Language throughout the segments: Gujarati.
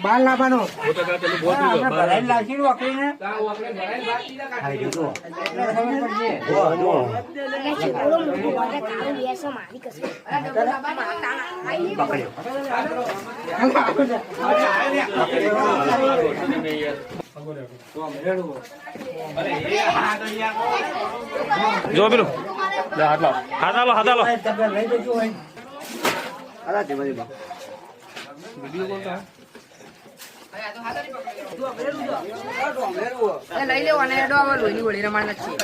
બાર લાવવાનો જો પેલું હાથ હાલો લઈ લેવો અને લોહીની ગોળી રમાડ નથી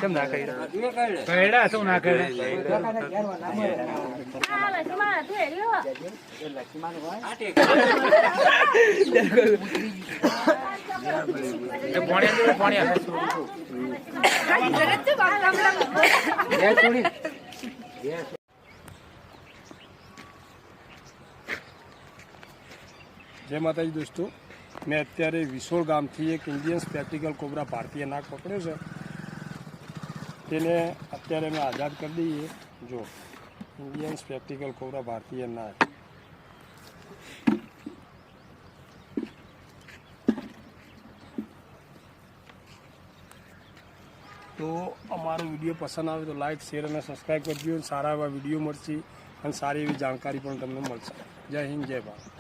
કેમ ના કહી કહેડા શું ના કહે જય માતાજી દોસ્તો, મેં અત્યારે વિસોળ ગામથી એક ઇન્ડિયન સ્પેક્ટિકલ કોબરા ભારતીય નાગ પકડ્યો છે. તેને અત્યારે અમે આઝાદ કરી દઈએ. જો ઇન્ડિયન સ્પેક્ટિકલ કોબરા ભારતીય નાગ. તો અમારો વિડીયો પસંદ આવે તો લાઈક, શેર અને સબસ્ક્રાઈબ કરજો. સારા એવા વિડીયો મળશે અને સારી એવી જાણકારી પણ તમને મળશે. જય હિન્દ, જય ભારત.